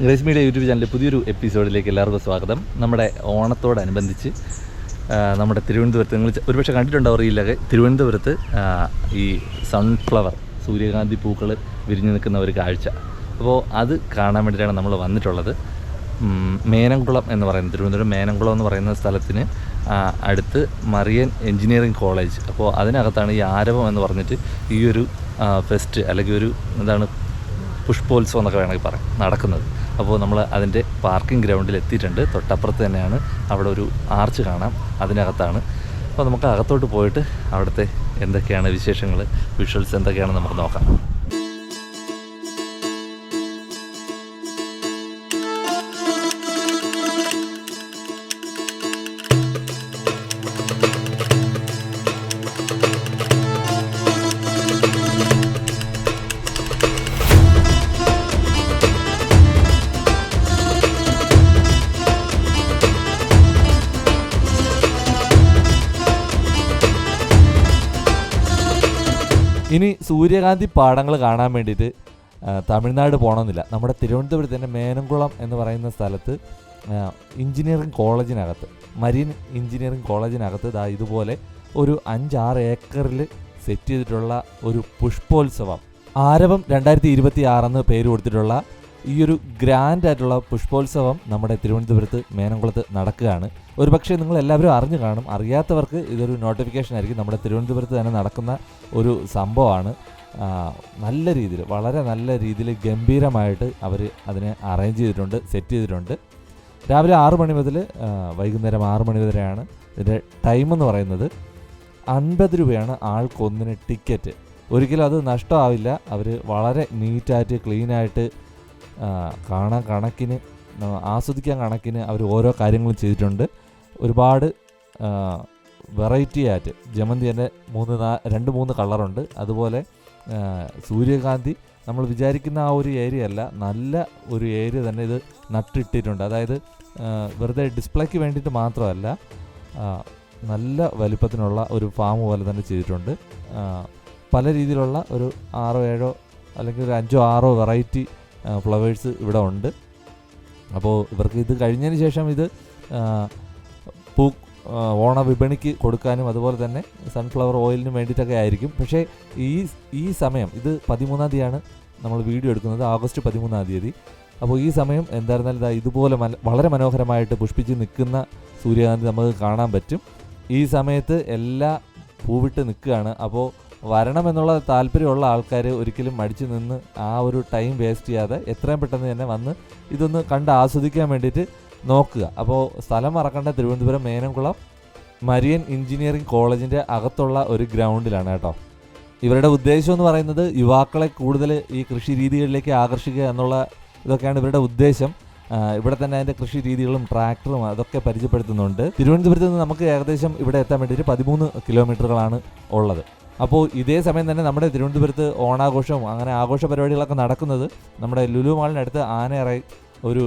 Grace media YouTube ചാനലിലെ പുതിയൊരു എപ്പിസോഡിലേക്ക് എല്ലാവർക്കും സ്വാഗതം. നമ്മുടെ ഓണത്തോടനുബന്ധിച്ച് നമ്മുടെ തിരുവനന്തപുരത്ത് നിങ്ങൾ ഒരുപക്ഷെ കണ്ടിട്ടുണ്ടാവും, അറിയില്ല, തിരുവനന്തപുരത്ത് ഈ സൺഫ്ലവർ സൂര്യകാന്തി പൂക്കൾ വിരിഞ്ഞു നിൽക്കുന്ന ഒരു കാഴ്ച. അപ്പോൾ അത് കാണാൻ വേണ്ടിയിട്ടാണ് നമ്മൾ വന്നിട്ടുള്ളത്. മേനംകുളം എന്ന് പറയുന്നത്, തിരുവനന്തപുരം മേനംകുളം എന്ന് പറയുന്ന സ്ഥലത്തിന് അടുത്ത് മറിയൻ എഞ്ചിനീയറിംഗ് കോളേജ്. അപ്പോൾ അതിനകത്താണ് ഈ ആരവം എന്ന് പറഞ്ഞിട്ട് ഈ ഒരു ഫെസ്റ്റ് അല്ലെങ്കിൽ ഒരു എന്താണ് പുഷ്പോത്സവം എന്നൊക്കെ വേണമെങ്കിൽ പറയാം നടക്കുന്നത്. അപ്പോൾ നമ്മൾ അതിൻ്റെ പാർക്കിംഗ് ഗ്രൗണ്ടിൽ എത്തിയിട്ടുണ്ട്. തൊട്ടപ്പുറത്ത് തന്നെയാണ് അവിടെ ഒരു ആർച്ച് കാണാം, അതിനകത്താണ്. അപ്പോൾ നമുക്ക് അകത്തോട്ട് പോയിട്ട് അവിടുത്തെ എന്തൊക്കെയാണ് വിശേഷങ്ങൾ, വിഷ്വൽസ് എന്തൊക്കെയാണെന്ന് നമുക്ക് നോക്കാം. ഇനി സൂര്യകാന്തി പാടങ്ങൾ കാണാൻ വേണ്ടിയിട്ട് തമിഴ്നാട് പോകണമെന്നില്ല. നമ്മുടെ തിരുവനന്തപുരത്ത് തന്നെ മേനംകുളം എന്ന് പറയുന്ന സ്ഥലത്ത് എഞ്ചിനീയറിംഗ് കോളേജിനകത്ത്, മരീൻ എഞ്ചിനീയറിംഗ് കോളേജിനകത്ത് ഇതുപോലെ ഒരു 5-6 ഏക്കറിൽ സെറ്റ് ചെയ്തിട്ടുള്ള ഒരു പുഷ്പോത്സവം, ആരവം 2026 എന്ന് പേര് കൊടുത്തിട്ടുള്ള ഈ ഒരു ഗ്രാൻഡ് ആയിട്ടുള്ള പുഷ്പോത്സവം നമ്മുടെ തിരുവനന്തപുരത്ത് മേനംകുളത്ത് നടക്കുകയാണ്. ഒരു പക്ഷേ നിങ്ങൾ എല്ലാവരും അറിഞ്ഞു കാണും, അറിയാത്തവർക്ക് ഇതൊരു നോട്ടിഫിക്കേഷൻ ആയിരിക്കും. നമ്മുടെ തിരുവനന്തപുരത്ത് തന്നെ നടക്കുന്ന ഒരു സംഭവമാണ്. നല്ല രീതിയിൽ, വളരെ നല്ല രീതിയിൽ ഗംഭീരമായിട്ട് അവർ അതിനെ അറേഞ്ച് ചെയ്തിട്ടുണ്ട്, സെറ്റ് ചെയ്തിട്ടുണ്ട്. രാവിലെ 6 മണി മുതൽ വൈകുന്നേരം 6 മണി വരെയാണ് ഇതിൻ്റെ ടൈം എന്ന് പറയുന്നത്. 50 രൂപയാണ് ആൾക്കൊന്നിന് ടിക്കറ്റ്. ഒരിക്കലും അത് നഷ്ടമാവില്ല. അവർ വളരെ നീറ്റായിട്ട് ക്ലീനായിട്ട് കാണാൻ കണക്കിന്, ആസ്വദിക്കാൻ കണക്കിന് അവർ ഓരോ കാര്യങ്ങളും ചെയ്തിട്ടുണ്ട്. ഒരുപാട് വെറൈറ്റി ആയിട്ട് ജമന്തി തന്നെ 2-3 കളറുണ്ട്. അതുപോലെ സൂര്യകാന്തി നമ്മൾ വിചാരിക്കുന്ന ആ ഒരു ഏരിയ അല്ല, നല്ല ഒരു ഏരിയ തന്നെ ഇത് നട്ടിട്ടിട്ടുണ്ട്. അതായത് വെറുതെ ഡിസ്പ്ലേക്ക് വേണ്ടിയിട്ട് മാത്രമല്ല, നല്ല വലിപ്പത്തിനുള്ള ഒരു ഫാം പോലെ തന്നെ ചെയ്തിട്ടുണ്ട്. പല രീതിയിലുള്ള ഒരു 6-7 അല്ലെങ്കിൽ ഒരു 5-6 വെറൈറ്റി ഫ്ലവേഴ്സ് ഇവിടെ ഉണ്ട്. അപ്പോൾ ഇവർക്ക് ഇത് കഴിഞ്ഞതിന് ശേഷം ഇത് ഓണ വിപണിക്ക് കൊടുക്കാനും അതുപോലെ തന്നെ സൺഫ്ലവർ ഓയിലിന് വേണ്ടിയിട്ടൊക്കെ ആയിരിക്കും. പക്ഷേ ഈ സമയം, ഇത് 13-ാം തീയതിയാണ് നമ്മൾ വീഡിയോ എടുക്കുന്നത്, ഓഗസ്റ്റ് 13-ാം തീയതി. അപ്പോൾ ഈ സമയം എന്തായിരുന്നാലും ഇതുപോലെ വളരെ മനോഹരമായിട്ട് പുഷ്പിച്ച് നിൽക്കുന്ന സൂര്യകാന്തി നമുക്ക് കാണാൻ പറ്റും. ഈ സമയത്ത് എല്ലാം പൂവിട്ട് നിൽക്കുകയാണ്. അപ്പോൾ വരണമെന്നുള്ള താല്പര്യമുള്ള ആൾക്കാർ ഒരിക്കലും മടിച്ചു നിന്ന് ആ ഒരു ടൈം വേസ്റ്റ് ചെയ്യാതെ എത്രയും പെട്ടെന്ന് തന്നെ വന്ന് ഇതൊന്ന് കണ്ട് ആസ്വദിക്കാൻ വേണ്ടിയിട്ട് നോക്കുക. അപ്പോൾ സ്ഥലം മറക്കേണ്ട, തിരുവനന്തപുരം മേനംകുളം മരിയൻ എഞ്ചിനീയറിംഗ് കോളേജിൻ്റെ അകത്തുള്ള ഒരു ഗ്രൗണ്ടിലാണ് കേട്ടോ. ഇവരുടെ ഉദ്ദേശം എന്ന് പറയുന്നത് യുവാക്കളെ കൂടുതൽ ഈ കൃഷി രീതികളിലേക്ക് ആകർഷിക്കുക എന്നുള്ള ഇതൊക്കെയാണ് ഇവരുടെ ഉദ്ദേശം. ഇവിടെ തന്നെ അതിൻ്റെ കൃഷി രീതികളും ട്രാക്ടറും അതൊക്കെ പരിചയപ്പെടുത്തുന്നുണ്ട്. തിരുവനന്തപുരത്ത് നിന്ന് നമുക്ക് ഏകദേശം ഇവിടെ എത്താൻ വേണ്ടിയിട്ട് 13 കിലോമീറ്ററുകളാണ് ഉള്ളത്. അപ്പോൾ ഇതേ സമയം തന്നെ നമ്മുടെ തിരുവനന്തപുരത്ത് ഓണാഘോഷവും അങ്ങനെ ആഘോഷ പരിപാടികളൊക്കെ നടക്കുന്നത് നമ്മുടെ ലുലു മാളിനടുത്ത് ആനയറൈ ഒരു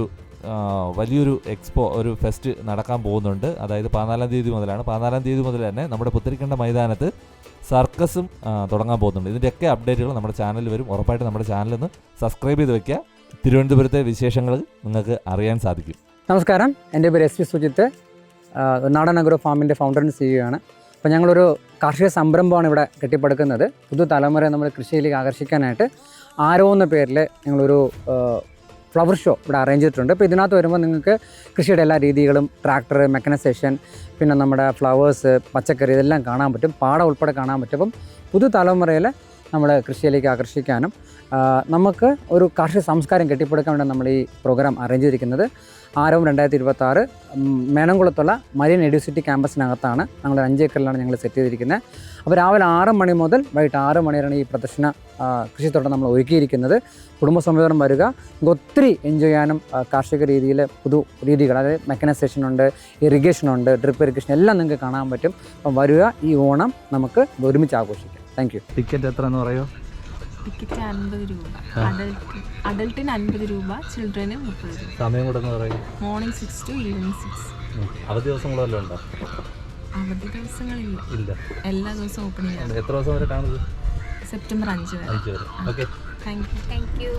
വലിയൊരു എക്സ്പോ, ഒരു ഫെസ്റ്റ് നടക്കാൻ പോകുന്നുണ്ട്. അതായത് 14-ാം തീയതി മുതലാണ്. 14-ാം തീയതി മുതൽ തന്നെ നമ്മുടെ പുത്തരിക്കണ്ട മൈതാനത്ത് സർക്കസും തുടങ്ങാൻ പോകുന്നുണ്ട്. ഇതിൻ്റെയൊക്കെ അപ്ഡേറ്റുകൾ നമ്മുടെ ചാനലിൽ വരും. ഉറപ്പായിട്ട് നമ്മുടെ ചാനലൊന്ന് സബ്സ്ക്രൈബ് ചെയ്ത് വെക്കുക. തിരുവനന്തപുരത്തെ വിശേഷങ്ങൾ നിങ്ങൾക്ക് അറിയാൻ സാധിക്കും. നമസ്കാരം, എൻ്റെ പേര് SP സുജിത്ത്, നാടൻ അഗ്രോ ഫാമിൻ്റെ ഫൗണ്ടറിന് CEO. അപ്പോൾ ഞങ്ങളൊരു കാർഷിക സംരംഭമാണ് ഇവിടെ കെട്ടിപ്പടുക്കുന്നത്. പുതുതലമുറയെ നമ്മൾ കൃഷിയിലേക്ക് ആകർഷിക്കാനായിട്ട് ആരോ എന്ന പേരിൽ ഞങ്ങളൊരു ഫ്ലവർ ഷോ ഇവിടെ അറേഞ്ച് ചെയ്തിട്ടുണ്ട്. അപ്പോൾ ഇതിനകത്ത് വരുമ്പോൾ നിങ്ങൾക്ക് കൃഷിയുടെ എല്ലാ രീതികളും, ട്രാക്ടർ, മെക്കനൈസേഷൻ, പിന്നെ നമ്മുടെ ഫ്ലവേഴ്സ്, പച്ചക്കറി, ഇതെല്ലാം കാണാൻ പറ്റും. പാടം ഉൾപ്പെടെ കാണാൻ പറ്റും. അപ്പം പുതുതലമുറയിൽ നമ്മൾ കൃഷിയിലേക്ക് ആകർഷിക്കാനും നമുക്ക് ഒരു കാർഷിക സംസ്കാരം കെട്ടിപ്പടുക്കാൻ വേണ്ടി നമ്മൾ ഈ പ്രോഗ്രാം അറേഞ്ച് ചെയ്തിരിക്കുന്നത്. ആരവം 2026 മേനംകുളത്തുള്ള മരിയൻ എഡ്യൂസിറ്റി ക്യാമ്പസിനകത്താണ്. ഞങ്ങൾ 5 ഏക്കറിലാണ് ഞങ്ങൾ സെറ്റ് ചെയ്തിരിക്കുന്നത്. അപ്പോൾ രാവിലെ 6 മണി മുതൽ വൈകിട്ട് 6 മണി വരെയാണ് ഈ പ്രദർശന കൃഷിത്തോട്ടം നമ്മൾ ഒരുക്കിയിരിക്കുന്നത്. കുടുംബസമേതം വരിക, ഒത്തിരി എൻജോയ് ചെയ്യാനും കാർഷിക രീതിയിൽ പുതു രീതികൾ, അതായത് മെക്കനൈസേഷൻ ഉണ്ട്, ഇറിഗേഷൻ ഉണ്ട്, ഡ്രിപ്പ് ഇറിഗേഷൻ എല്ലാം നിങ്ങൾക്ക് കാണാൻ പറ്റും. അപ്പം വരിക, ഈ ഓണം നമുക്ക് ഒരുമിച്ച് ആഘോഷിക്കാം. Thank you. ടിക്കറ്റ് എത്ര എന്ന് പറയുമോ? ടിക്കറ്റ് 50 രൂപ, അഡൽട്ടിന് 50 രൂപ, ചിൽഡ്രന് 30 രൂപ. സമയം കൂടെ പറയും. Morning 6 to evening 6. അവധി ദിവസങ്ങളെല്ലാം ഉണ്ടോ? അവധി ദിവസങ്ങളില്ല, ഇല്ല, എല്ലാ ദിവസവും ഓപ്പണിംഗ് ആണ്. എത്ര ദിവസം വരെ കാണുന്നത്? സെപ്റ്റംബർ 5 വരെ. Okay, thank you.